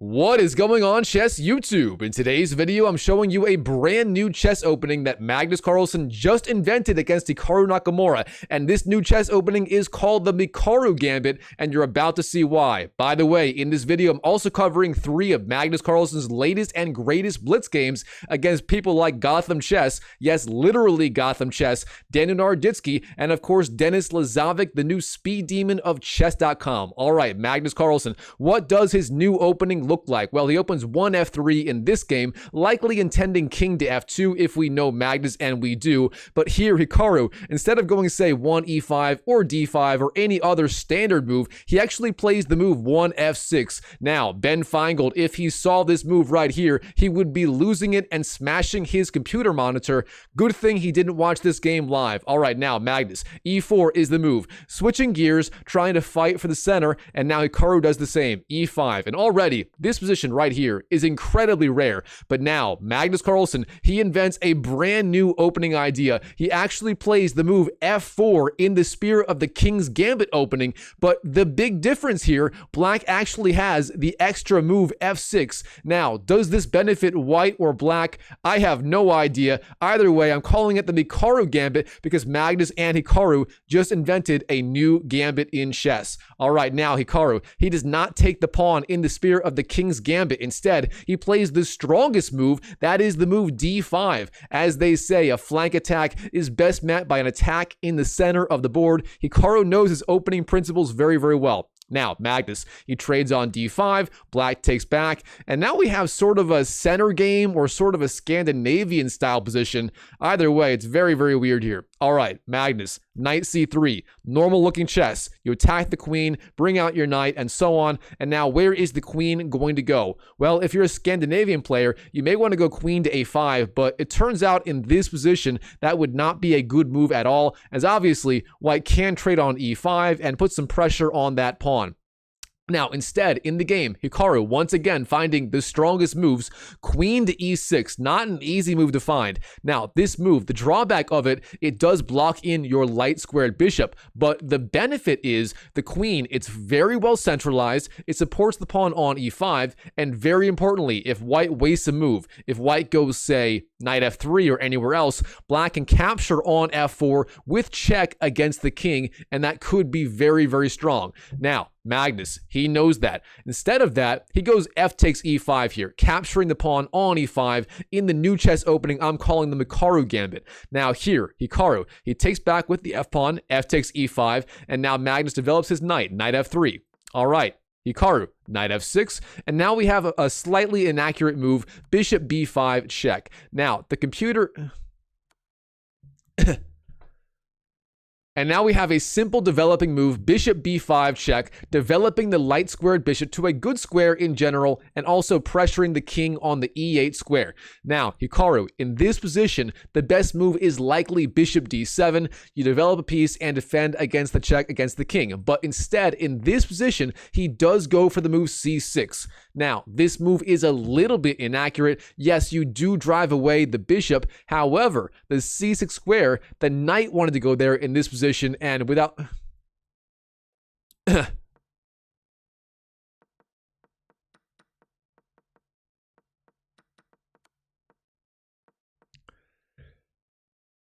What is going on, Chess YouTube? In today's video, I'm showing you a brand new chess opening that Magnus Carlsen just invented against Hikaru Nakamura, and this new chess opening is called the Mikaru Gambit, and you're about to see why. By the way, in this video, I'm also covering 3 of Magnus Carlsen's latest and greatest blitz games against people like Gotham Chess, yes, literally Gotham Chess, Daniel Naroditsky, and of course, Dennis Lazavik, the new speed demon of chess.com. All right, Magnus Carlsen, what does his new opening look like? Well, he opens 1 f3 in this game, likely intending king to f2 if we know Magnus, and we do. But here, Hikaru, instead of going, say, 1 e5 or d5 or any other standard move, he actually plays the move 1 f6. Now, Ben Feingold, if he saw this move right here, he would be losing it and smashing his computer monitor. Good thing he didn't watch this game live. All right, now, Magnus, e4 is the move. Switching gears, trying to fight for the center, and now Hikaru does the same, e5. And already, this position right here is incredibly rare, but now Magnus Carlsen, he invents a brand new opening idea. He actually plays the move f4 in the spirit of the King's Gambit opening, but the big difference here, black actually has the extra move f6. Now, does this benefit white or black? I have no idea. Either way, I'm calling it the Mikaru Gambit because Magnus and Hikaru just invented a new gambit in chess. All right, now Hikaru, he does not take the pawn in the spirit of the King's Gambit. Instead, he plays the strongest move, that is the move d5. As they say, a flank attack is best met by an attack in the center of the board. Hikaru knows his opening principles very, very well. Now, Magnus, he trades on d5, black takes back, and now we have sort of a center game or sort of a Scandinavian style position. Either way, it's very, very weird here. All right, Magnus, knight c3, normal looking chess. You attack the queen, bring out your knight, and so on. And now where is the queen going to go? Well, if you're a Scandinavian player, you may want to go queen to a5, but it turns out in this position, that would not be a good move at all, as obviously white can trade on e5 and put some pressure on that pawn. Now, instead, in the game, Hikaru once again finding the strongest moves, queen to e6, not an easy move to find. Now, this move, the drawback of it, it does block in your light squared bishop, but the benefit is the queen, it's very well centralized, it supports the pawn on e5, and very importantly, if white wastes a move, if white goes, say, knight f3 or anywhere else, black can capture on f4 with check against the king, and that could be very, very strong. Now, Magnus, he knows that. Instead of that, he goes f takes e5 here, capturing the pawn on e5 in the new chess opening I'm calling the Mikaru Gambit. Now here, Hikaru, he takes back with the f-pawn, f takes e5, and now Magnus develops his knight, knight f3. All right, Hikaru, knight f6, and now we have a slightly inaccurate move, bishop b5 check. Now, the computer... And now we have a simple developing move, bishop b5 check, developing the light squared bishop to a good square in general, and also pressuring the king on the e8 square. Now, Hikaru, in this position, the best move is likely bishop d7. You develop a piece and defend against the check against the king. But instead, in this position, he does go for the move c6. Now, this move is a little bit inaccurate. Yes, you do drive away the bishop. However, the c6 square, the knight wanted to go there in this position, and without...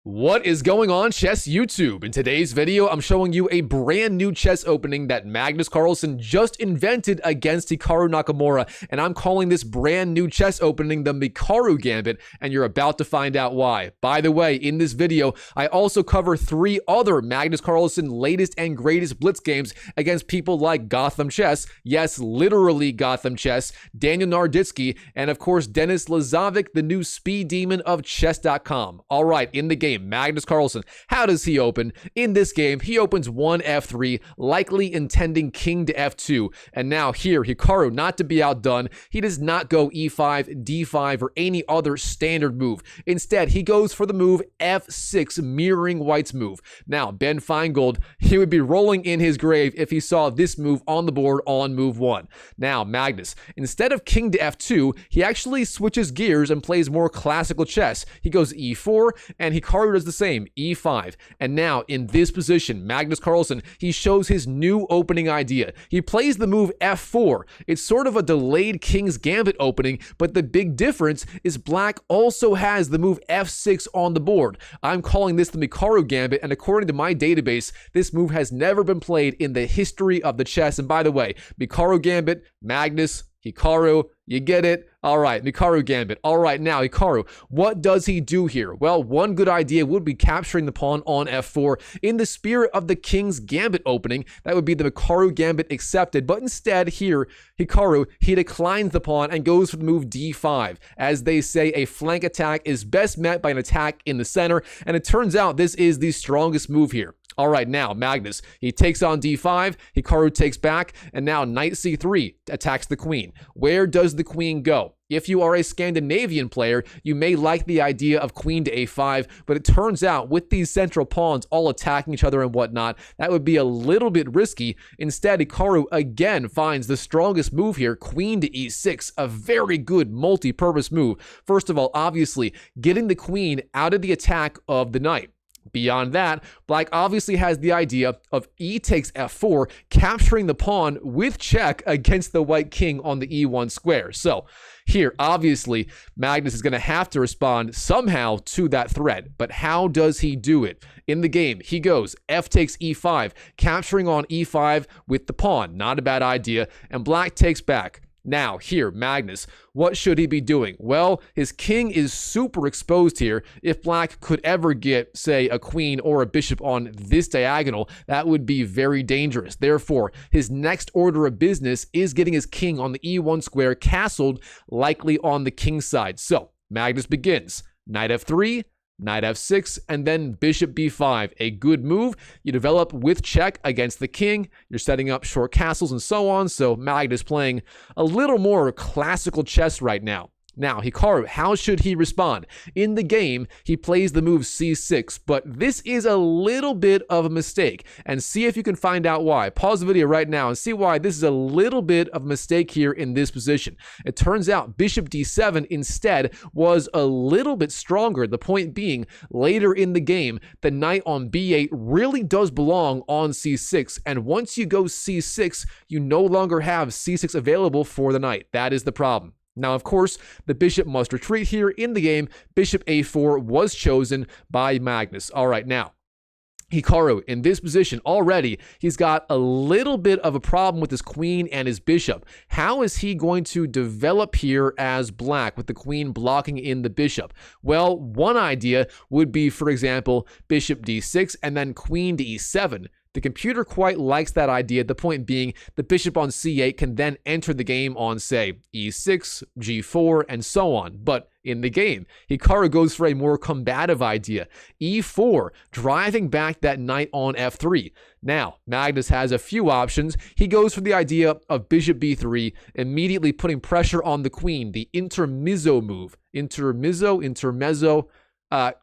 What is going on, Chess YouTube? In today's video, I'm showing you a brand new chess opening that Magnus Carlsen just invented against Hikaru Nakamura, and I'm calling this brand new chess opening the Mikaru Gambit, and you're about to find out why. By the way, in this video, I also cover 3 other Magnus Carlsen latest and greatest blitz games against people like Gotham Chess, yes, literally Gotham Chess, Daniel Naroditsky, and of course, Dennis Lazavik, the new speed demon of chess.com. All right, in the game, Magnus Carlsen, how does he open? In this game, he opens 1 f3, likely intending king to f2. And now here, Hikaru, not to be outdone, he does not go e5, d5, or any other standard move. Instead, he goes for the move f6, mirroring white's move. Now, Ben Feingold, he would be rolling in his grave if he saw this move on the board on move 1. Now, Magnus, instead of king to f2, he actually switches gears and plays more classical chess. He goes e4, and Hikaru Hikaru does the same, e5. And now, in this position, Magnus Carlsen, he shows his new opening idea. He plays the move f4. It's sort of a delayed King's Gambit opening, but the big difference is black also has the move f6 on the board. I'm calling this the Mikaru Gambit, and according to my database, this move has never been played in the history of the chess. And by the way, Mikaru Gambit, Magnus, Hikaru, you get it? All right, Mikaru Gambit. All right, now Hikaru, what does he do here? Well, one good idea would be capturing the pawn on f4. In the spirit of the King's Gambit opening, that would be the Mikaru Gambit accepted. But instead here, Hikaru, he declines the pawn and goes for the move d5. As they say, a flank attack is best met by an attack in the center. And it turns out this is the strongest move here. All right, now Magnus, he takes on d5, Hikaru takes back, and now knight c3 attacks the queen. Where does the queen go? If you are a Scandinavian player, you may like the idea of queen to a5, but it turns out with these central pawns all attacking each other and whatnot, that would be a little bit risky. Instead, Hikaru again finds the strongest move here, queen to e6, a very good multi-purpose move. First of all, obviously, getting the queen out of the attack of the knight. Beyond that, black obviously has the idea of e takes f4, capturing the pawn with check against the white king on the e1 square. So here, obviously, Magnus is going to have to respond somehow to that threat. But how does he do it? In the game, he goes f takes e5, capturing on e5 with the pawn. Not a bad idea. And black takes back. Now, here, Magnus, what should he be doing? Well, his king is super exposed here. If black could ever get, say, a queen or a bishop on this diagonal, that would be very dangerous. Therefore, his next order of business is getting his king on the e1 square castled, likely on the king side. So, Magnus begins. Knight f3, knight f6, and then bishop b5. A good move. You develop with check against the king. You're setting up short castles and so on. So Magnus playing a little more classical chess right now. Now, Hikaru, how should he respond? In the game, he plays the move c6, but this is a little bit of a mistake, and see if you can find out why. Pause the video right now and see why this is a little bit of a mistake here in this position. It turns out bishop d7 instead was a little bit stronger. The point being, later in the game, the knight on b8 really does belong on c6, and once you go c6, you no longer have c6 available for the knight. That is the problem. Now, of course, the bishop must retreat here. In the game, bishop a4 was chosen by Magnus. All right, now, Hikaru, in this position already, he's got a little bit of a problem with his queen and his bishop. How is he going to develop here as black with the queen blocking in the bishop? Well, one idea would be, for example, bishop d6 and then queen to e7. The computer quite likes that idea, the point being the bishop on c8 can then enter the game on, say, e6, g4, and so on. But in the game, Hikaru goes for a more combative idea, e4, driving back that knight on f3. Now, Magnus has a few options. He goes for the idea of bishop b3, immediately putting pressure on the queen, the intermezzo move. Intermezzo.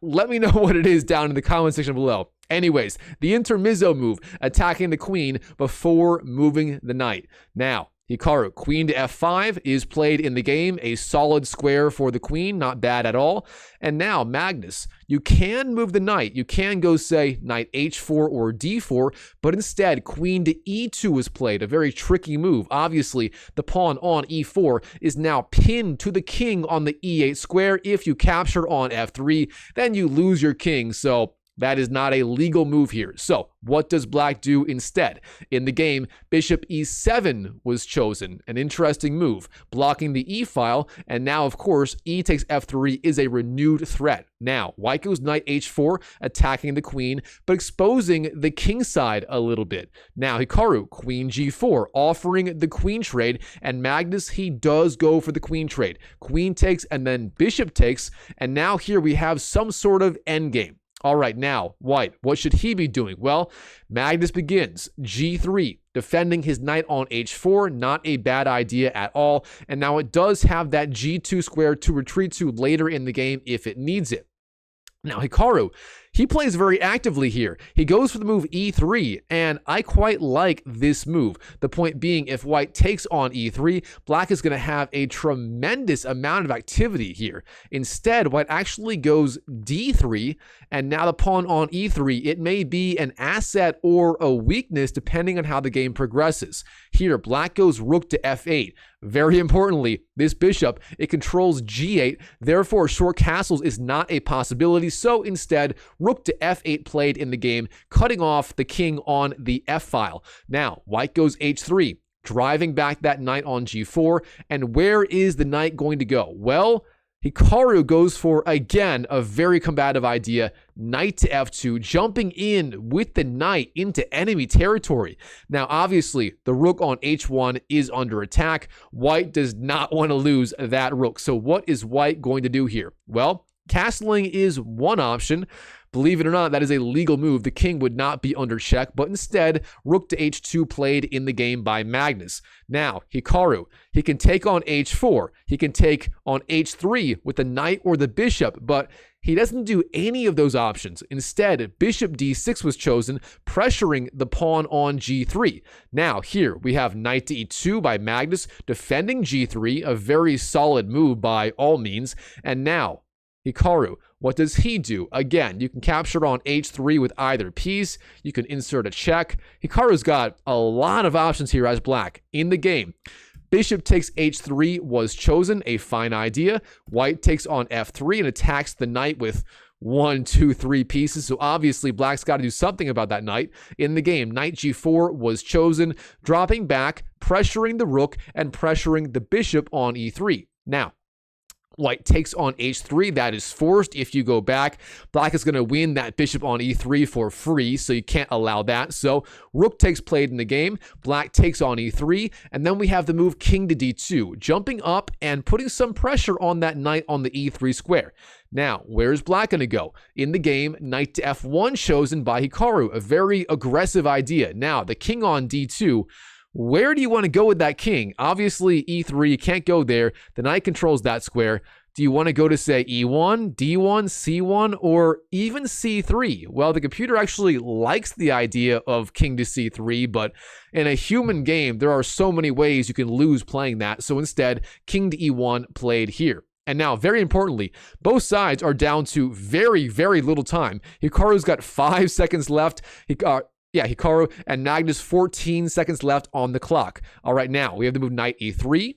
Let me know what it is down in the comment section below. Anyways, the intermezzo move, attacking the queen before moving the knight. Now, Hikaru, queen to f5 is played in the game, a solid square for the queen, not bad at all. And now, Magnus, you can move the knight. You can go, say, knight h4 or d4, but instead, queen to e2 is played, a very tricky move. Obviously, the pawn on e4 is now pinned to the king on the e8 square. If you capture on f3, then you lose your king, so that is not a legal move here. So what does black do instead? In the game, bishop e7 was chosen, an interesting move, blocking the e file, and now, of course, e takes f3 is a renewed threat. Now, white goes knight h4, attacking the queen, but exposing the king side a little bit. Now, Hikaru, queen g4, offering the queen trade, and Magnus, he does go for the queen trade. Queen takes, and then bishop takes, and now here we have some sort of endgame. All right, now, white, what should he be doing? Well, Magnus begins g3, defending his knight on h4, not a bad idea at all. And now it does have that g2 square to retreat to later in the game if it needs it. Now, Hikaru, he plays very actively here. He goes for the move e3, and I quite like this move. The point being, if white takes on e3, black is going to have a tremendous amount of activity here. Instead, white actually goes d3, and now the pawn on e3, it may be an asset or a weakness depending on how the game progresses. Here, black goes rook to f8. Very importantly, this bishop, it controls g8, therefore short castles is not a possibility, so instead, rook to f8 played in the game, cutting off the king on the f-file. Now, white goes h3, driving back that knight on g4, and where is the knight going to go? Well, Hikaru goes for, again, a very combative idea, knight to f2, jumping in with the knight into enemy territory. Now, obviously, the rook on h1 is under attack. White does not want to lose that rook. So what is white going to do here? Well, castling is one option. Believe it or not, that is a legal move. The king would not be under check, but instead, rook to h2 played in the game by Magnus. Now, Hikaru, he can take on h4. He can take on h3 with the knight or the bishop, but he doesn't do any of those options. Instead, bishop d6 was chosen, pressuring the pawn on g3. Now, here we have knight to e2 by Magnus, defending g3, a very solid move by all means. And now, Hikaru, what does he do? Again, you can capture on h3 with either piece. You can insert a check. Hikaru's got a lot of options here as black in the game. Bishop takes h3 was chosen, a fine idea. White takes on f3 and attacks the knight with 1, 2, 3 pieces. So obviously black's got to do something about that knight in the game. Knight g4 was chosen, dropping back, pressuring the rook, and pressuring the bishop on e3. Now, white takes on h3. That is forced. If you go back, black is going to win that bishop on e3 for free, so you can't allow that. So rook takes played in the game. Black takes on e3, and then we have the move king to d2, jumping up and putting some pressure on that knight on the e3 square. Now, where is black going to go? In the game, knight to f1 chosen by Hikaru, a very aggressive idea. Now, the king on d2, where do you want to go with that king? Obviously, e3, you can't go there. The knight controls that square. Do you want to go to, say, e1, d1, c1, or even c3? Well, the computer actually likes the idea of king to c3, but in a human game, there are so many ways you can lose playing that. So instead, king to e1 played here. And now, very importantly, both sides are down to very, very little time. Hikaru's got 5 seconds left. Hikaru and Magnus 14 seconds left on the clock. All right, now we have the move knight e3.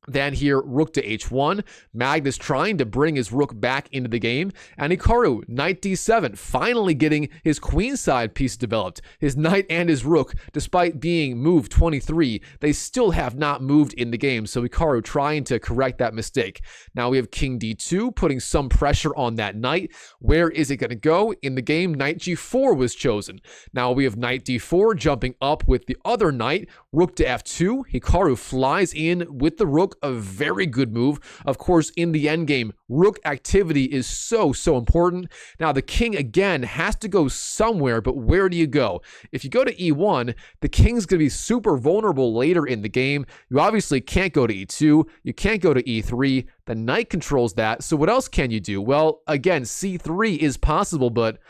Then here, rook to h1. Magnus trying to bring his rook back into the game. And Hikaru, knight d7, finally getting his queenside piece developed. His knight and his rook, despite being moved 23, they still have not moved in the game. So Hikaru trying to correct that mistake. Now we have king d2, putting some pressure on that knight. Where is it going to go? In the game, knight g4 was chosen. Now we have knight d4, jumping up with the other knight. Rook to f2. Hikaru flies in with the rook. A very good move. Of course, in the endgame, rook activity is so important. Now, the king, again, has to go somewhere, but where do you go? If you go to e1, the king's going to be super vulnerable later in the game. You obviously can't go to e2. You can't go to e3. The knight controls that. So what else can you do? Well, again, c3 is possible, but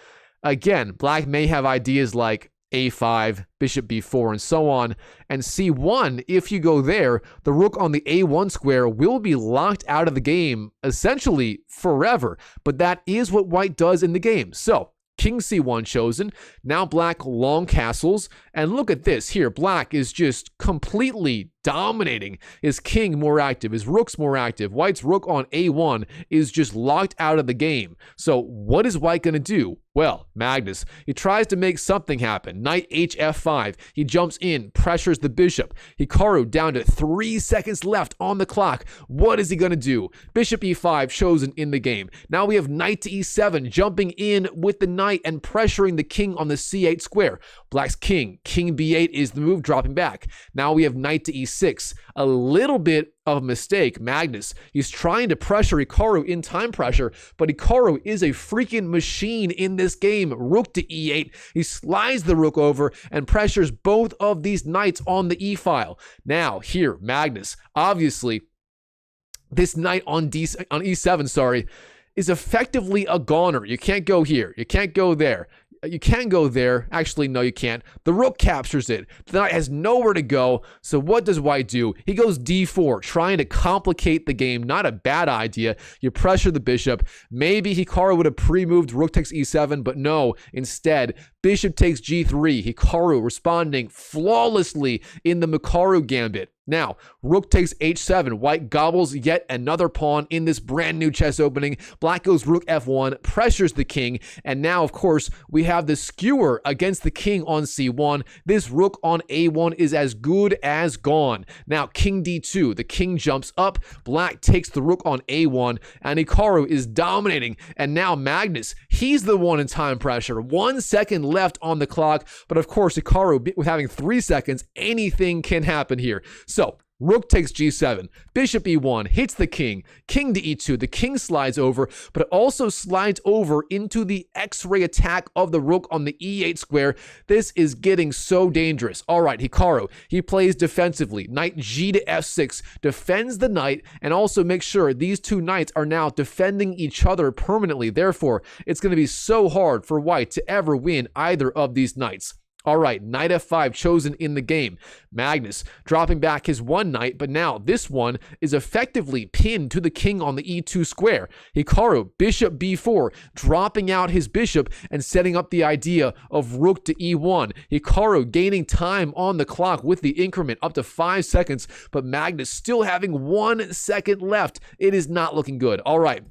again, black may have ideas like a5, bishop b4, and so on. And c1, if you go there, the rook on the a1 square will be locked out of the game, essentially forever. But that is what white does in the game. So, king c1 chosen. Now black long castles. And look at this here. Black is just completely dominating. His king more active. His rook's more active. White's rook on a1 is just locked out of the game. So what is white going to do? Well, Magnus, he tries to make something happen. Knight hf5. He jumps in, pressures the bishop. Hikaru down to 3 seconds left on the clock. What is he going to do? Bishop e5 chosen in the game. Now we have knight to e7, jumping in with the knight and pressuring the king on the c8 square. Black's king b8 is the move, dropping back. Now we have knight to e6. A little bit of a mistake. Magnus, he's trying to pressure Hikaru in time pressure, but Hikaru is a freaking machine in this game. Rook to e8. He slides the rook over and pressures both of these knights on the e-file. Now, here, Magnus, obviously, this knight on e7, is effectively a goner. You can't go here. You can't go there. You can go there. Actually, no, you can't. The rook captures it. The knight has nowhere to go. So what does white do? He goes d4, trying to complicate the game. Not a bad idea. You pressure the bishop. Maybe Hikaru would have pre-moved rook takes e7, but no. Instead, bishop takes g3. Hikaru responding flawlessly in the Mikaru Gambit. Now, rook takes h7. White gobbles yet another pawn in this brand new chess opening. Black goes rook f1, pressures the king, and now, of course, we have the skewer against the king on c1. This rook on a1 is as good as gone. Now, king d2. The king jumps up. Black takes the rook on a1, and Hikaru is dominating. And now Magnus, he's the one in time pressure. 1 second left on the clock, but of course, Hikaru, with having 3 seconds, anything can happen here. So, rook takes g7, bishop e1, hits the king to e2. The king slides over, but it also slides over into the x-ray attack of the rook on the e8 square. This is getting so dangerous. All right, Hikaru, he plays defensively. Knight g to f6, defends the knight, and also makes sure these two knights are now defending each other permanently. Therefore, it's going to be so hard for white to ever win either of these knights. All right, knight f5 chosen in the game. Magnus dropping back his one knight, but now this one is effectively pinned to the king on the e2 square. Hikaru, bishop b4, dropping out his bishop and setting up the idea of rook to e1. Hikaru gaining time on the clock with the increment up to 5 seconds, but Magnus still having 1 second left. It is not looking good. All right.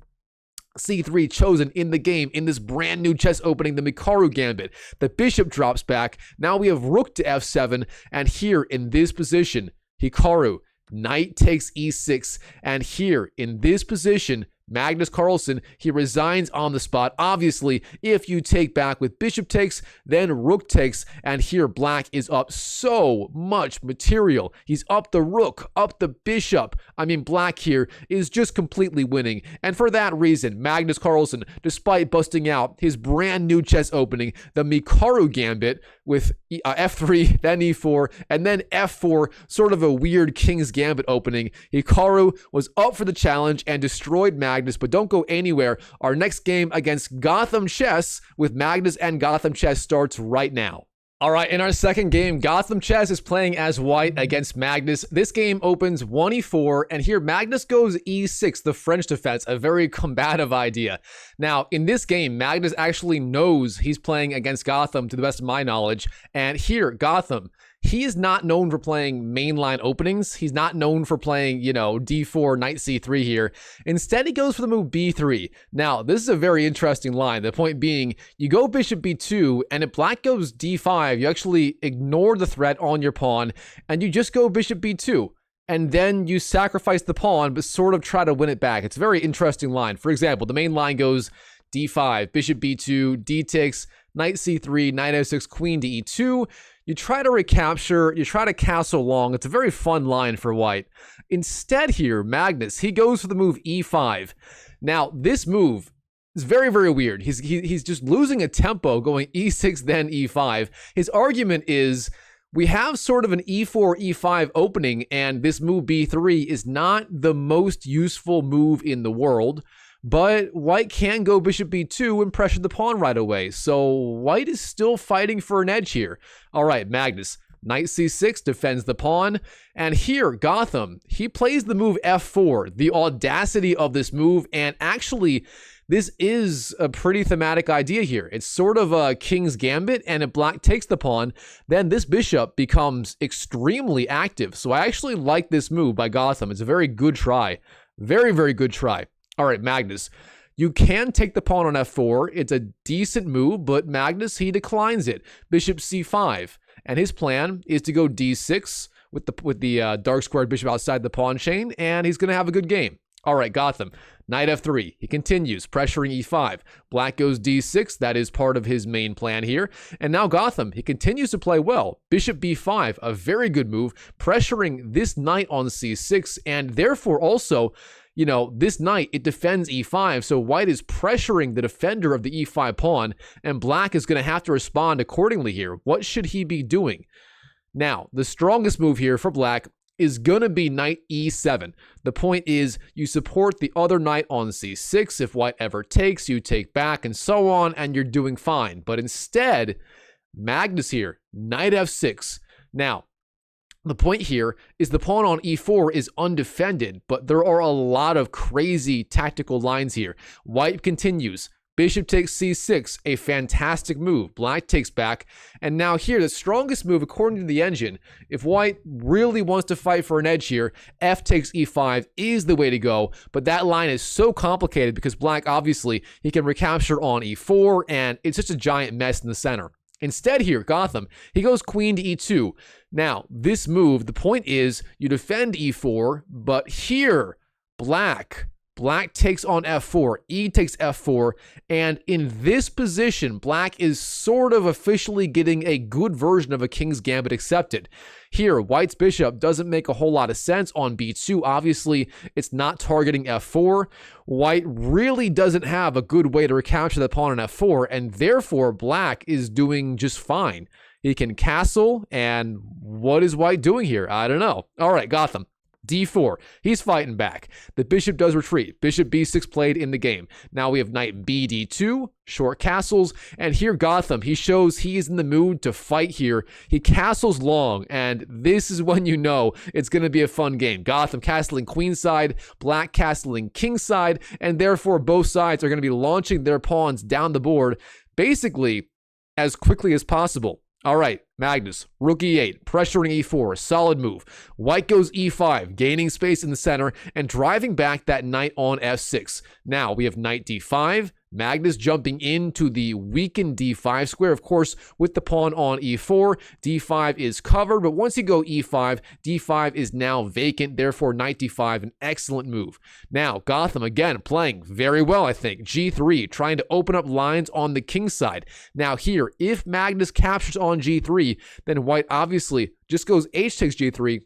c3 chosen in the game in this brand new chess opening, the Mikaru Gambit. The bishop drops back. Now we have rook to f7, and here in this position, Hikaru, knight takes e6, and here in this position, Magnus Carlsen, he resigns on the spot. Obviously, if you take back with bishop takes, then rook takes, and here black is up so much material. He's up the rook, up the bishop. I mean, black here is just completely winning. And for that reason, Magnus Carlsen, despite busting out his brand new chess opening, the Mikaru Gambit with f3, then e4, and then f4, sort of a weird King's Gambit opening, Hikaru was up for the challenge and destroyed Magnus. But don't go anywhere. Our next game against Gotham Chess with Magnus and Gotham Chess starts right now. All right, in our second game, Gotham Chess is playing as white against Magnus. This game opens 1e4, and here Magnus goes e6, the French defense, a very combative idea. Now, in this game, Magnus actually knows he's playing against Gotham, to the best of my knowledge, and here, Gotham, he is not known for playing mainline openings. He's not known for playing, d4, knight c3 here. Instead, he goes for the move b3. Now, this is a very interesting line. The point being, you go bishop b2, and if black goes d5, you actually ignore the threat on your pawn, and you just go bishop b2. And then you sacrifice the pawn, but sort of try to win it back. It's a very interesting line. For example, the main line goes d5, bishop b2, d takes, knight c3, knight f6, queen to e2. You try to recapture, you try to castle long. It's a very fun line for white. Instead here, Magnus, he goes for the move e5. Now, this move is very, very weird. He's just losing a tempo going e6, then e5. His argument is, we have sort of an e4, e5 opening, and this move b3 is not the most useful move in the world. But white can go bishop b2 and pressure the pawn right away. So white is still fighting for an edge here. All right, Magnus, knight c6 defends the pawn. And here, Gotham, he plays the move f4. The audacity of this move, and actually, this is a pretty thematic idea here. It's sort of a King's Gambit, and if black takes the pawn, then this bishop becomes extremely active. So I actually like this move by Gotham. It's a very good try. Very, very good try. All right, Magnus, you can take the pawn on f4. It's a decent move, but Magnus, he declines it. Bishop c5, and his plan is to go d6 with the dark squared bishop outside the pawn chain, and he's going to have a good game. All right, Gotham, knight f3. He continues, pressuring e5. Black goes d6. That is part of his main plan here. And now Gotham, he continues to play well. Bishop b5, a very good move, pressuring this knight on c6, and therefore also, this knight, it defends e5, so white is pressuring the defender of the e5 pawn, and black is going to have to respond accordingly here. What should he be doing? Now, the strongest move here for black is going to be knight e7. The point is you support the other knight on c6. If white ever takes, you take back and so on, and you're doing fine. But instead, Magnus here, knight f6. Now, the point here is the pawn on e4 is undefended, but there are a lot of crazy tactical lines here. White continues. Bishop takes c6, a fantastic move. Black takes back. And now here, the strongest move, according to the engine, if white really wants to fight for an edge here, f takes e5 is the way to go. But that line is so complicated because black, obviously, he can recapture on e4, and it's just a giant mess in the center. Instead here, Gotham, he goes queen to e2. Now, this move, the point is you defend e4, but here, Black takes on f4, e takes f4, and in this position, black is sort of officially getting a good version of a king's gambit accepted. Here, white's bishop doesn't make a whole lot of sense on b2. Obviously, it's not targeting f4. White really doesn't have a good way to recapture the pawn on f4, and therefore, black is doing just fine. He can castle, and what is white doing here? I don't know. All right, Gotham. d4. He's fighting back. The bishop does retreat. Bishop b6 played in the game. Now we have knight b d2, short castles, and here Gotham, he shows he is in the mood to fight here. He castles long, and this is when you know it's going to be a fun game. Gotham castling queenside, black castling kingside, and therefore both sides are going to be launching their pawns down the board basically as quickly as possible. All right, Magnus, rook e8, pressuring e4, solid move. White goes e5, gaining space in the center and driving back that knight on f6. Now we have knight d5, Magnus jumping into the weakened d5 square, of course, with the pawn on e4. d5 is covered, but once you go e5, d5 is now vacant, therefore knight d5, an excellent move. Now, Gotham, again, playing very well, I think. g3, trying to open up lines on the king side. Now here, if Magnus captures on g3, then white obviously just goes h takes g3,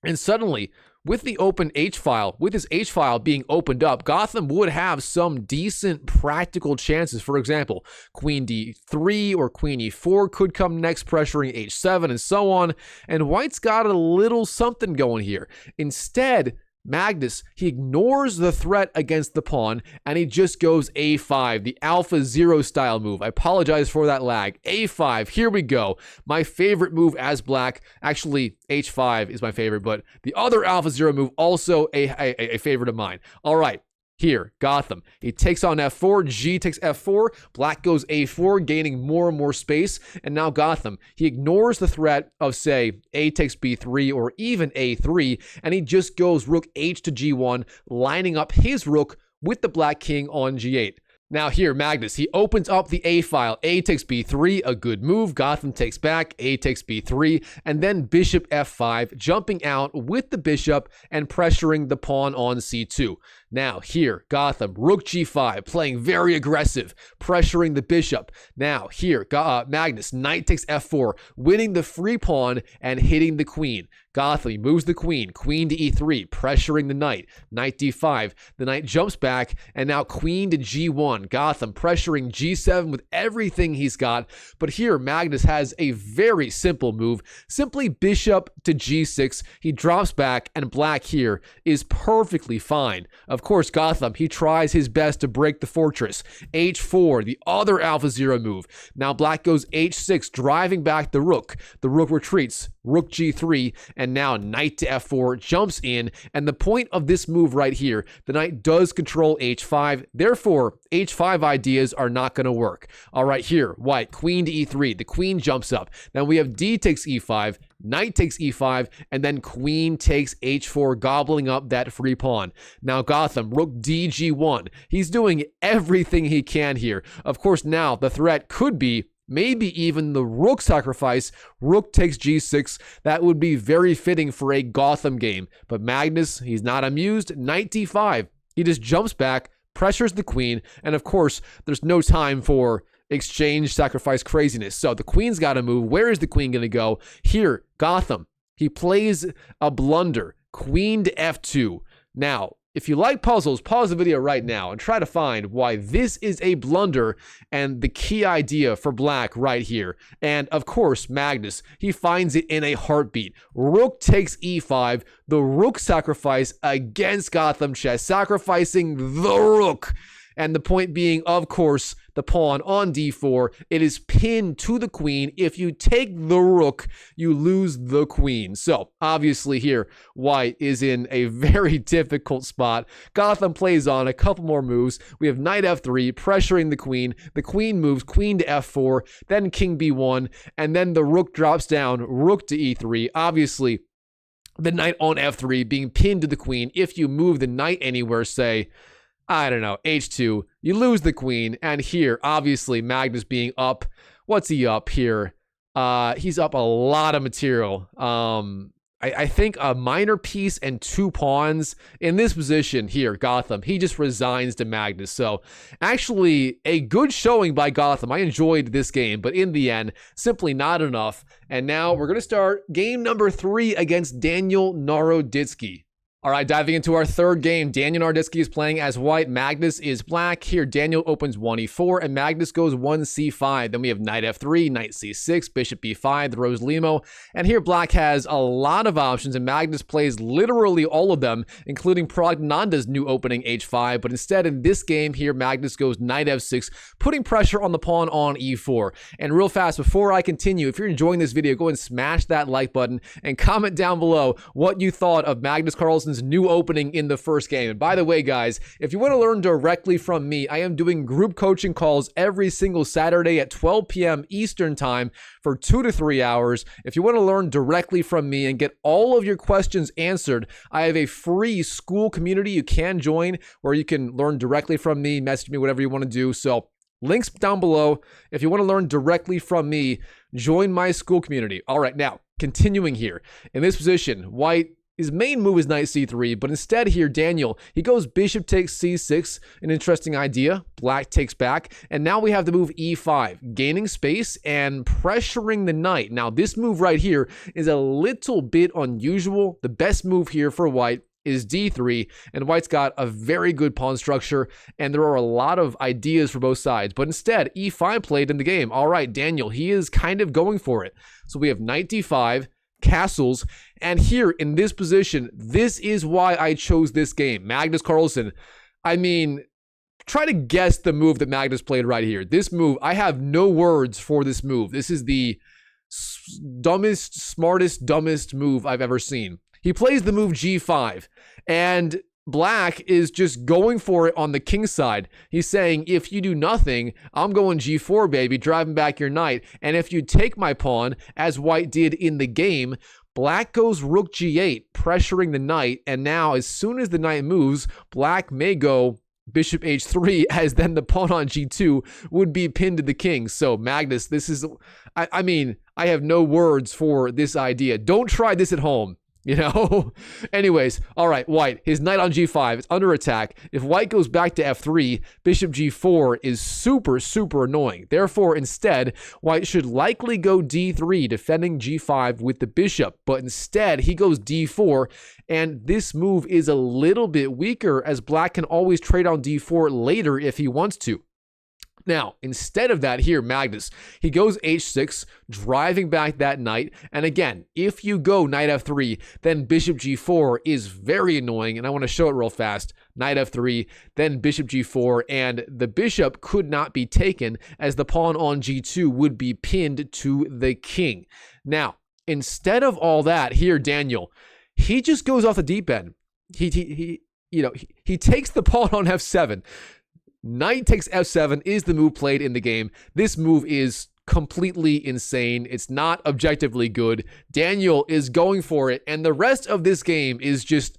and suddenly, with the open h-file, with his h-file being opened up, Gotham would have some decent practical chances. For example, queen d3 or queen e4 could come next, pressuring h7 and so on. And white's got a little something going here. Instead, Magnus, he ignores the threat against the pawn and he just goes a5, the alpha zero style move. I apologize for that lag. a5, here we go. My favorite move as black. Actually, h5 is my favorite, but the other alpha zero move also a favorite of mine. All right. Here, Gotham, he takes on f4, g takes f4, black goes a4, gaining more and more space, and now Gotham, he ignores the threat of, say, a takes b3 or even a3, and he just goes rook h to g1, lining up his rook with the black king on g8. Now here, Magnus, he opens up the A file. A takes b3, a good move. Gotham takes back, A takes b3, and then bishop f5, jumping out with the bishop and pressuring the pawn on c2. Now here, Gotham, rook g5, playing very aggressive, pressuring the bishop. Now here, Magnus, knight takes f4, winning the free pawn and hitting the queen. Gotham, he moves the queen, queen to e3, pressuring the knight, knight d5. The knight jumps back, and now queen to g1. Gotham pressuring g7 with everything he's got. But here, Magnus has a very simple move, simply bishop to g6. He drops back, and black here is perfectly fine. Of course, Gotham, he tries his best to break the fortress. h4, the other alpha zero move. Now black goes h6, driving back the rook. The rook retreats, rook g3, and now knight to f4 jumps in. And the point of this move right here, the knight does control h5. Therefore, h5 ideas are not going to work. All right, here, white, queen to e3. The queen jumps up. Then we have d takes e5, knight takes e5, and then queen takes h4, gobbling up that free pawn. Now Gotham, rook dg1. He's doing everything he can here. Of course, now the threat could be maybe even the rook sacrifice, rook takes g6. That would be very fitting for a Gotham game. But Magnus, he's not amused. Knight d5. He just jumps back, pressures the queen, and of course, there's no time for exchange, sacrifice craziness. So the queen's got to move. Where is the queen going to go? Here, Gotham, he plays a blunder. Queen to f2. Now, if you like puzzles, pause the video right now and try to find why this is a blunder and the key idea for black right here. And of course, Magnus, he finds it in a heartbeat. Rook takes e5, the rook sacrifice against Gotham Chess, sacrificing the rook. And the point being, of course, the pawn on d4, it is pinned to the queen. If you take the rook, you lose the queen. So, obviously here, white is in a very difficult spot. Gotham plays on a couple more moves. We have knight f3, pressuring the queen. The queen moves, queen to f4, then king b1, and then the rook drops down, rook to e3. Obviously, the knight on f3 being pinned to the queen. If you move the knight anywhere, say, I don't know, h2, you lose the queen. And here, obviously, Magnus being up. What's he up here? He's up a lot of material. I think a minor piece and 2 pawns. In this position here, Gotham, he just resigns to Magnus. So, actually, a good showing by Gotham. I enjoyed this game, but in the end, simply not enough. And now we're going to start game number 3 against Daniel Naroditsky. All right, diving into our third game, Daniel Naroditsky is playing as white, Magnus is black. Here, Daniel opens 1e4, and Magnus goes 1c5. Then we have knight f3, knight c6, bishop b5, the Rose Limo. And here, black has a lot of options, and Magnus plays literally all of them, including Pragnanda's new opening h5. But instead, in this game here, Magnus goes knight f6, putting pressure on the pawn on e4. And real fast, before I continue, if you're enjoying this video, go and smash that like button and comment down below what you thought of Magnus Carlsen's new opening in the first game. And by the way, guys, if you want to learn directly from me, I am doing group coaching calls every single Saturday at 12 p.m. Eastern time for 2 to 3 hours. If you want to learn directly from me and get all of your questions answered, I have a free school community you can join where you can learn directly from me, message me, whatever you want to do. So links down below. If you want to learn directly from me, join my school community. All right, now continuing here in this position, white, his main move is knight c3, but instead here, Daniel, he goes bishop takes c6, an interesting idea. Black takes back, and now we have the move e5, gaining space and pressuring the knight. Now, this move right here is a little bit unusual. The best move here for white is d3, and white's got a very good pawn structure, and there are a lot of ideas for both sides. But instead, e5 played in the game. All right, Daniel, he is kind of going for it. So we have knight d5, castles, and here in this position, this is why I chose this game. Magnus Carlsen, I mean, try to guess the move that Magnus played right here. This move, I have no words for this move. This is the dumbest, smartest, dumbest move I've ever seen. He plays the move g5, and black is just going for it on the king side. He's saying, if you do nothing, I'm going g4, baby, driving back your knight. And if you take my pawn, as white did in the game, black goes rook g8, pressuring the knight. And now, as soon as the knight moves, black may go bishop h3, as then the pawn on g2 would be pinned to the king. So, Magnus, this is, I mean, I have no words for this idea. Don't try this at home. You know? Anyways, all right, white, his knight on g5, it's under attack. If white goes back to f3, bishop g4 is super, super annoying. Therefore, instead, white should likely go d3, defending g5 with the bishop. But instead, he goes d4, and this move is a little bit weaker, as black can always trade on d4 later if he wants to. Now, instead of that here, Magnus, he goes h6, driving back that knight. And again, if you go knight f3, then bishop g4 is very annoying. And I want to show it real fast. Knight f3, then bishop g4, and the bishop could not be taken, as the pawn on g2 would be pinned to the king. Now, instead of all that, here, Daniel, he just goes off the deep end. He takes the pawn on f7. Knight takes f7 is the move played in the game. This move is completely insane. It's not objectively good. Daniel is going for it, and the rest of this game is just,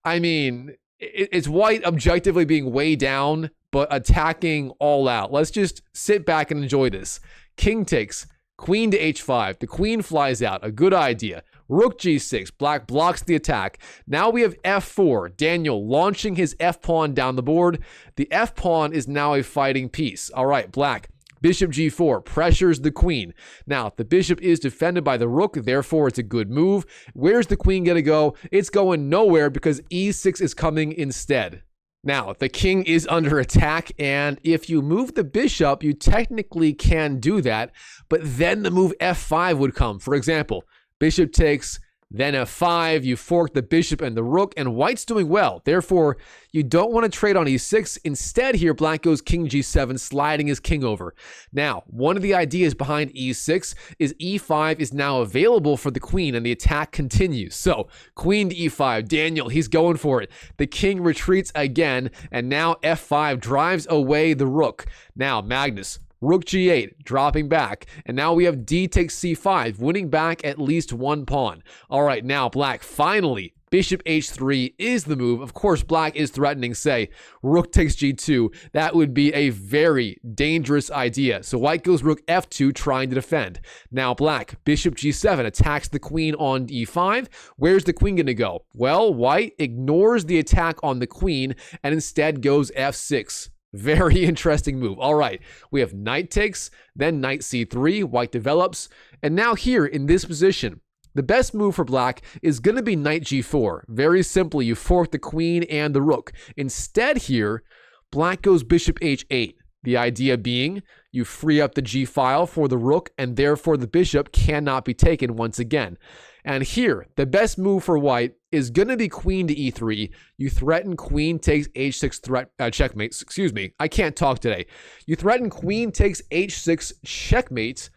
I mean, it's white objectively being way down, but attacking all out. Let's just sit back and enjoy this. King takes, queen to h5. The queen flies out. A good idea. Rook g6, black blocks the attack. Now we have f4, Daniel launching his f-pawn down the board. The f-pawn is now a fighting piece. All right, black Bishop g4 pressures the queen. Now, the bishop is defended by the rook, therefore it's a good move. Where's the queen going to go? It's going nowhere because e6 is coming instead. Now, the king is under attack, and if you move the bishop, you technically can do that, but then the move f5 would come. For example, bishop takes, then f5, you fork the bishop and the rook, and white's doing well. Therefore, you don't want to trade on e6. Instead here, black goes king g7, sliding his king over. Now, one of the ideas behind e6 is e5 is now available for the queen, and the attack continues. So, queen to e5, Daniel, he's going for it. The king retreats again, and now f5 drives away the rook. Now, Magnus, rook g8, dropping back. And now we have d takes c5, winning back at least one pawn. All right, now black finally, bishop h3 is the move. Of course, black is threatening, say, rook takes g2. That would be a very dangerous idea. So white goes rook f2, trying to defend. Now black, bishop g7, attacks the queen on e5. Where's the queen going to go? Well, white ignores the attack on the queen and instead goes f6. Very interesting move. All right, we have knight takes, then knight c3, white develops, and now here in this position, the best move for black is going to be knight g4. Very simply, you fork the queen and the rook. Instead here, black goes bishop h8. The idea being you free up the g file for the rook, and therefore the bishop cannot be taken once again. And here, the best move for white is going to be queen to e3. You threaten queen takes h6 checkmate. Excuse me, I can't talk today. You threaten queen takes h6 checkmate,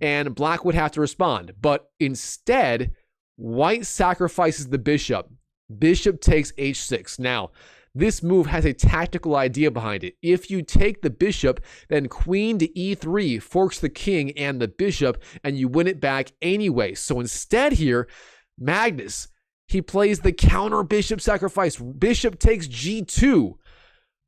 and black would have to respond. But instead, white sacrifices the bishop. Bishop takes h6. Now, this move has a tactical idea behind it. If you take the bishop, then queen to e3 forks the king and the bishop, and you win it back anyway. So instead here, Magnus, he plays the counter bishop sacrifice. Bishop takes g2.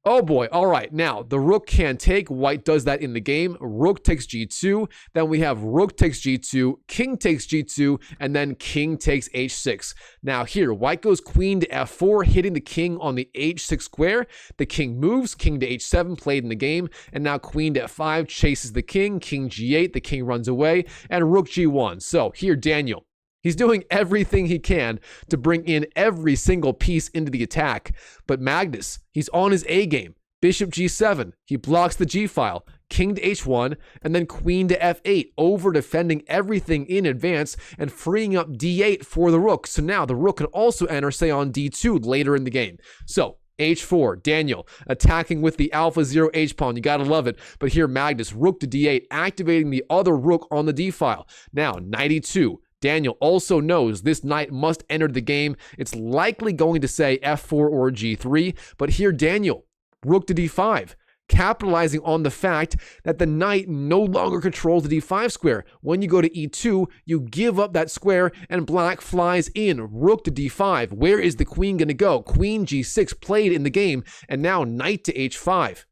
Oh boy, all right. Now, the rook can take. White does that in the game. Rook takes g2. Then we have rook takes g2, king takes g2, and then king takes h6. Now here, white goes queen to f4, hitting the king on the h6 square. The king moves, king to h7, played in the game, and now queen to f5 chases the king g8, the king runs away, and rook g1. So here, Daniel, he's doing everything he can to bring in every single piece into the attack. But Magnus, he's on his A game. Bishop g7, he blocks the g file. King to h1, and then queen to f8, over defending everything in advance and freeing up d8 for the rook. So now the rook can also enter, say, on d2 later in the game. So h4, Daniel attacking with the alpha 0 h-pawn. You gotta love it. But here, Magnus, rook to d8, activating the other rook on the d file. Now, knight e2. Daniel also knows this knight must enter the game. It's likely going to say f4 or g3, but here Daniel, rook to d5, capitalizing on the fact that the knight no longer controls the d5 square. When you go to e2, you give up that square and black flies in. Rook to d5. Where is the queen going to go? Queen g6 played in the game, and now knight to h5.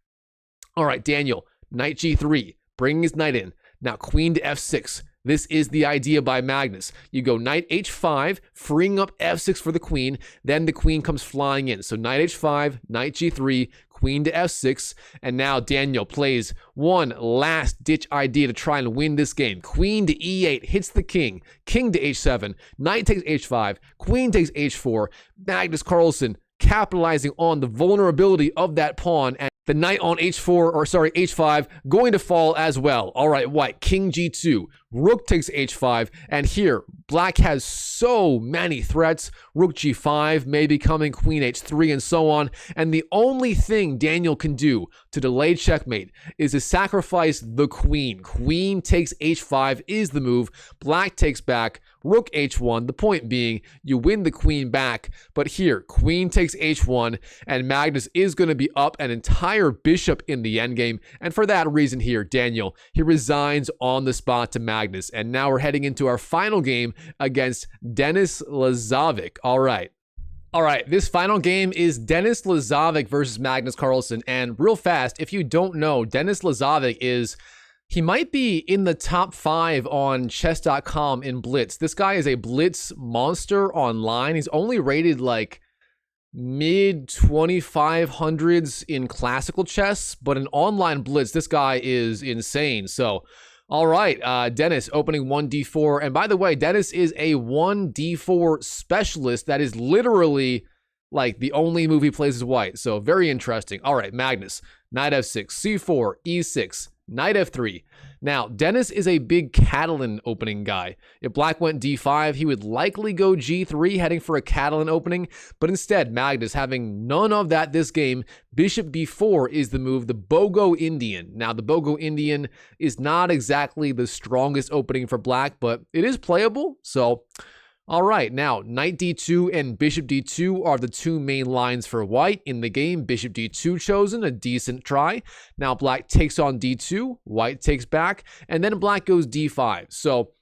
All right, Daniel, knight g3, bringing his knight in. Now queen to f6. This is the idea by Magnus. You go knight h5, freeing up f6 for the queen, then the queen comes flying in. So knight h5, knight g3, queen to f6, and now Daniel plays one last ditch idea to try and win this game. Queen to e8, hits the king, king to h7, knight takes h5, queen takes h4, Magnus Carlsen capitalizing on the vulnerability of that pawn, and the knight on h5 going to fall as well. All right, white, king g2, rook takes h5, and here, black has so many threats. Rook g5, maybe coming, queen h3, and so on. And the only thing Daniel can do to delay checkmate is to sacrifice the queen. Queen takes h5 is the move. Black takes back, rook h1. The point being, you win the queen back. But here, queen takes h1, and Magnus is going to be up an entire bishop in the endgame. And for that reason here, Daniel, he resigns on the spot to Magnus. And now we're heading into our final game against Dennis Lazavik. All right, this final game is Dennis Lazavik versus Magnus Carlsen. And real fast, if you don't know, Dennis Lazavik he might be in the top 5 on chess.com in blitz. This guy is a blitz monster online. He's only rated like mid 2500s in classical chess, but in online blitz, this guy is insane. So, all right, Dennis opening 1d4. And by the way, Dennis is a 1d4 specialist. That is literally like the only move he plays is white. So very interesting. All right, Magnus, knight f6, c4, e6, knight f3. Now, Dennis is a big Catalan opening guy. If black went d5, he would likely go g3, heading for a Catalan opening. But instead, Magnus, having none of that this game, bishop b4 is the move, the Bogo Indian. Now, the Bogo Indian is not exactly the strongest opening for black, but it is playable. So, all right, now knight d2 and bishop d2 are the two main lines for white in the game. Bishop d2 chosen, a decent try. Now black takes on d2, white takes back, and then black goes d5. So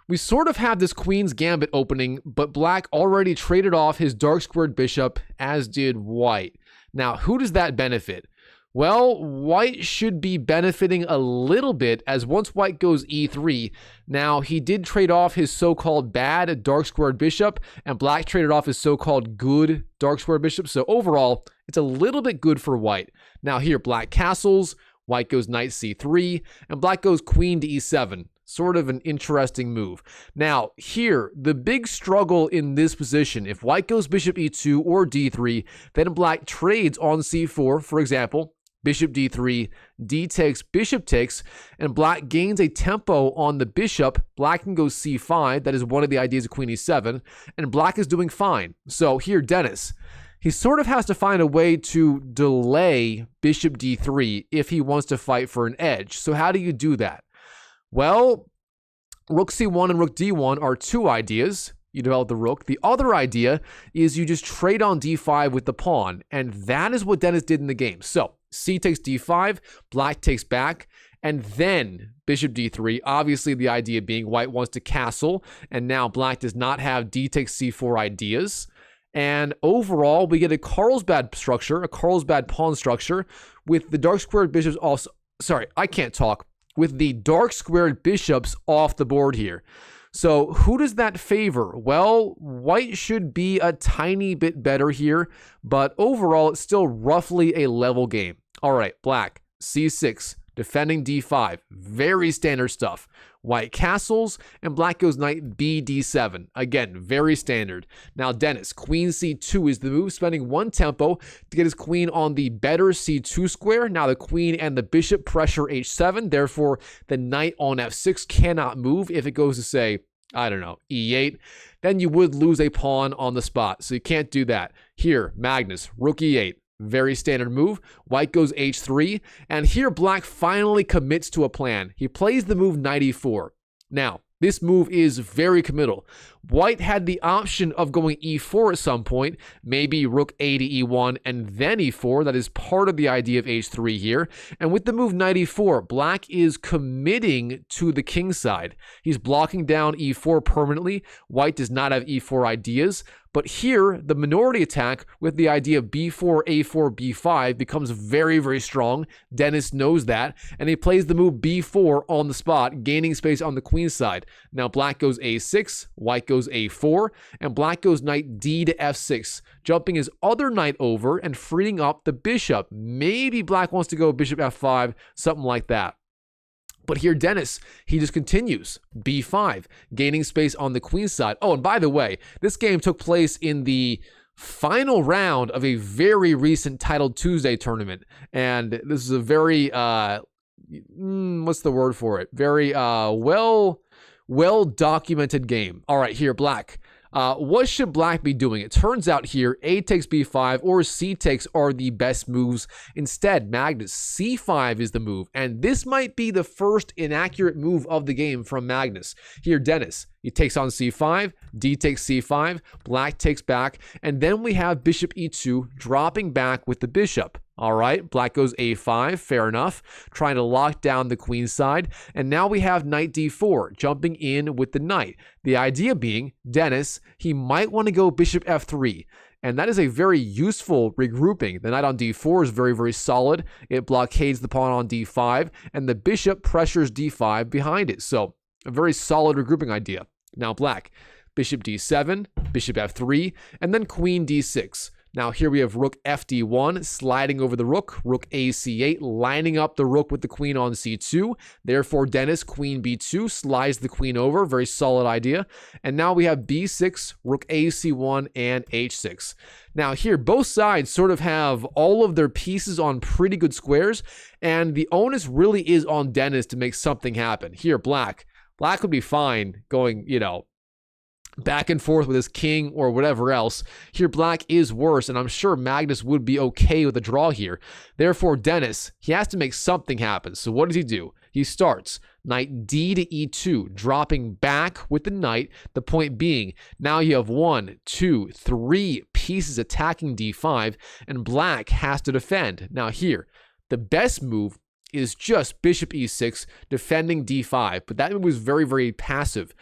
we sort of have this queen's gambit opening, but black already traded off his dark squared bishop, as did white. Now, who does that benefit? Well, white should be benefiting a little bit, as once white goes e3, now he did trade off his so-called bad dark squared bishop, and black traded off his so-called good dark squared bishop. So overall, it's a little bit good for white. Now here, black castles, white goes knight c3, and black goes queen to e7. Sort of an interesting move. Now, here, the big struggle in this position, if white goes bishop e2 or d3, then black trades on c4, for example, bishop d3, d takes, bishop takes, and black gains a tempo on the bishop. Black can go c5, that is one of the ideas of queen e7, and black is doing fine. So here, Dennis, he sort of has to find a way to delay bishop d3 if he wants to fight for an edge. So how do you do that? Well, rook c1 and rook d1 are two ideas. You develop the rook. The other idea is you just trade on d5 with the pawn, and that is what Dennis did in the game. So c takes d5, black takes back, and then bishop d3. Obviously, the idea being white wants to castle, and now black does not have d takes c4 ideas. And overall, we get a Carlsbad structure, a Carlsbad pawn structure, with the dark squared bishops also. Sorry, I can't talk. With the dark squared bishops off the board here. So who does that favor? Well, white should be a tiny bit better here, but overall it's still roughly a level game. All right, black, c6, defending d5, very standard stuff. White castles, and black goes knight b d7. Again, very standard. Now, Dennis, queen c2 is the move, spending one tempo to get his queen on the better c2 square. Now, the queen and the bishop pressure h7. Therefore, the knight on f6 cannot move. If it goes to, say, I don't know, e8, then you would lose a pawn on the spot. So you can't do that. Here, Magnus, rook e8. Very standard move. White goes h3, and here black finally commits to a plan. He plays the move knight e4. Now, this move is very committal. White had the option of going e4 at some point, maybe rook a to e1 and then e4. That is part of the idea of h3 here. And with the move knight e4, black is committing to the king side. He's blocking down e4 permanently. White does not have e4 ideas. But here, the minority attack with the idea of b4, a4, b5 becomes very, very strong. Dennis knows that, and he plays the move b4 on the spot, gaining space on the queen side. Now, black goes a6, white goes a4, and black goes knight d to f6, jumping his other knight over and freeing up the bishop. Maybe black wants to go bishop f5, something like that. But here, Dennis, he just continues. b5, gaining space on the queen side. Oh, and by the way, this game took place in the final round of a very recent Titled Tuesday tournament. And this is a very, what's the word for it? Very well-documented game. All right, here, black. What should black be doing? It turns out here, a takes b5 or c takes are the best moves. Instead, Magnus, c5 is the move, and this might be the first inaccurate move of the game from Magnus. Here, Dennis, he takes on c5, d takes c5, black takes back, and then we have bishop e2 dropping back with the bishop. All right, black goes a5, fair enough, trying to lock down the queen side. And now we have knight d4, jumping in with the knight. The idea being, Dennis, he might want to go bishop f3. And that is a very useful regrouping. The knight on d4 is very, very solid. It blockades the pawn on d5, and the bishop pressures d5 behind it. So a very solid regrouping idea. Now black, bishop d7, bishop f3, and then queen d6. Now here we have rook fd1, sliding over the rook, rook a c8, lining up the rook with the queen on c2. Therefore, Dennis, queen b2, slides the queen over. Very solid idea. And now we have b6, rook a c1, and h6. Now here, both sides sort of have all of their pieces on pretty good squares, and the onus really is on Dennis to make something happen. Here, Black would be fine going, back and forth with his king or whatever else. Here, Black is worse, and I'm sure Magnus would be okay with a draw here. Therefore, Dennis, he has to make something happen. So what does he do? He starts knight d to e2, dropping back with the knight. The point being, now you have 1, 2, 3 pieces attacking d5, and Black has to defend. Now here, the best move is just bishop e6, defending d5, but that move was very, very passive.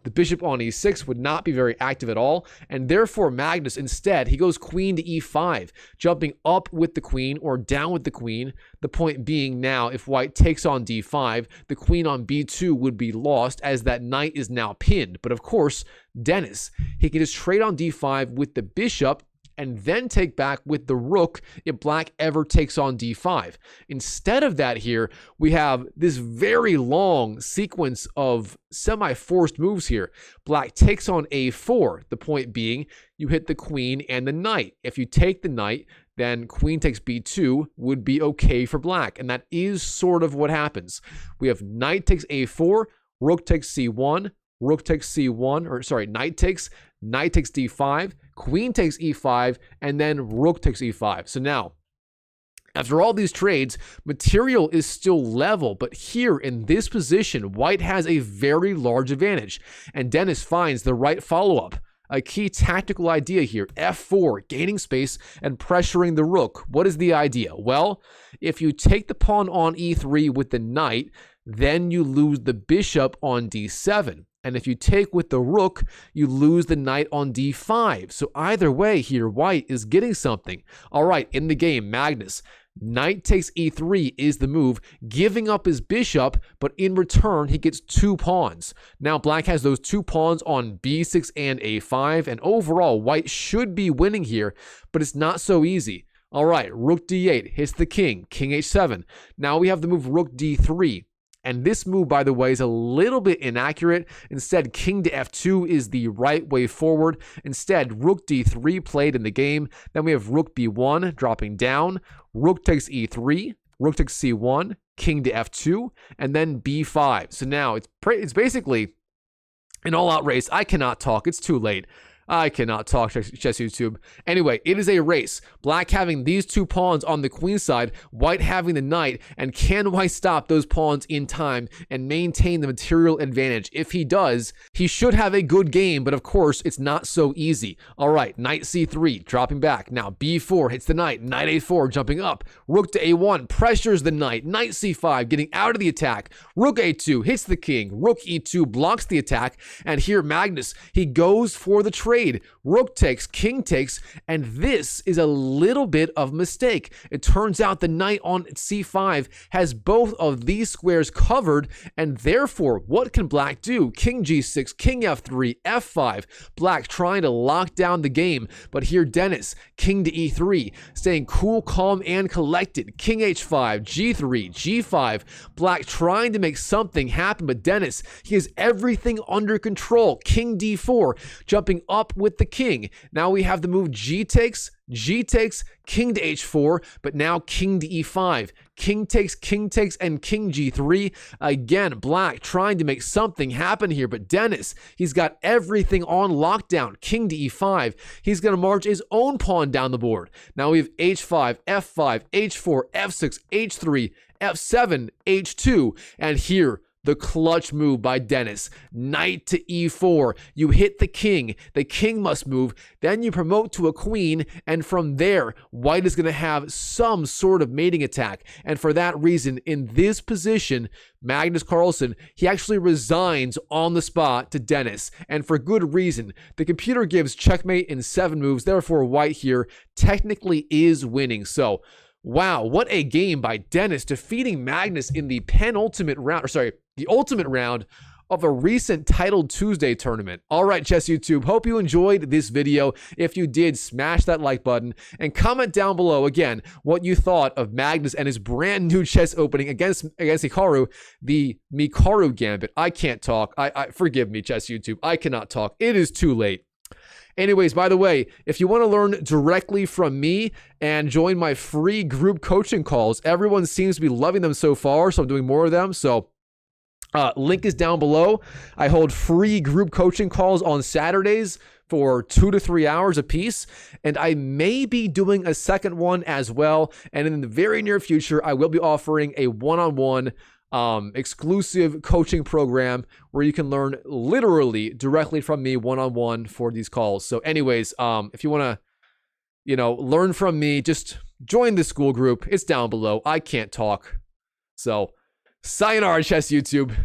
The bishop on e6 would not be very active at all, and therefore Magnus, instead, he goes queen to e5, jumping up with the queen or down with the queen. The point being now, if white takes on d5, the queen on b2 would be lost as that knight is now pinned. But of course, Dennis, he can just trade on d5 with the bishop and then take back with the rook if Black ever takes on d5. Instead of that here, we have this very long sequence of semi-forced moves here. Black takes on a4, the point being you hit the queen and the knight. If you take the knight, then queen takes b2 would be okay for Black, and that is sort of what happens. We have knight takes a4, rook takes c1, rook takes c1, or sorry, knight takes d5, queen takes e5, and then rook takes e5. So now, after all these trades, material is still level, but here in this position, white has a very large advantage, and Dennis finds the right follow-up. A key tactical idea here, f4, gaining space and pressuring the rook. What is the idea? Well, if you take the pawn on e3 with the knight, then you lose the bishop on d7. And if you take with the rook, you lose the knight on d5. So either way here, white is getting something. All right, in the game, Magnus, knight takes e3 is the move, giving up his bishop, but in return, he gets 2 pawns. Now, Black has those 2 pawns on b6 and a5, and overall, white should be winning here, but it's not so easy. All right, rook d8 hits the king, king h7. Now we have the move rook d3. And this move, by the way, is a little bit inaccurate. Instead, king to f2 is the right way forward. Instead, rook d3 played in the game. Then we have rook b1 dropping down. Rook takes e3. Rook takes c1. King to f2. And then b5. So now it's basically an all-out race. I cannot talk. It's too late. I cannot talk, Chess YouTube. Anyway, it is a race. Black having these 2 pawns on the queen side, white having the knight, and can white stop those pawns in time and maintain the material advantage? If he does, he should have a good game, but of course, it's not so easy. All right, knight c3, dropping back. Now b4 hits the knight, knight a4, jumping up. Rook to a1, pressures the knight, knight c5, getting out of the attack. Rook a2 hits the king, rook e2 blocks the attack, and here Magnus, he goes for the trade. Rook takes, king takes, and this is a little bit of a mistake. It turns out the knight on c5 has both of these squares covered, and therefore, what can Black do? King g6, king f3, f5. Black trying to lock down the game, but here Dennis, king to e3, staying cool, calm, and collected. King h5, g3, g5. Black trying to make something happen, but Dennis, he has everything under control. King d4, jumping up with the king. Now we have the move g takes, king to h4, but now king to e5. King takes, and king g3. Again, Black trying to make something happen here, but Dennis, he's got everything on lockdown. King to e5. He's going to march his own pawn down the board. Now we have h5, f5, h4, f6, h3, f7, h2, and here, the clutch move by Dennis, knight to e4. You hit the king must move, then you promote to a queen, and from there, white is going to have some sort of mating attack. And for that reason, in this position, Magnus Carlsen, he actually resigns on the spot to Dennis, and for good reason. The computer gives checkmate in 7 moves, therefore white here technically is winning. So, wow, what a game by Dennis, defeating Magnus in the penultimate round, the ultimate round of a recent Title Tuesday tournament. All right, Chess YouTube, hope you enjoyed this video. If you did, smash that like button and comment down below, again, what you thought of Magnus and his brand new chess opening against Hikaru, the Mikaru Gambit. I can't talk. Forgive me, Chess YouTube. I cannot talk. It is too late. Anyways, by the way, if you want to learn directly from me and join my free group coaching calls, everyone seems to be loving them so far, so I'm doing more of them. So link is down below. I hold free group coaching calls on Saturdays for 2 to 3 hours a piece, and I may be doing a second one as well. And in the very near future, I will be offering a one-on-one exclusive coaching program where you can learn literally directly from me one-on-one for these calls. So anyways, if you want to, learn from me, just join the school group. It's down below. I can't talk. So sayonara, Chess YouTube.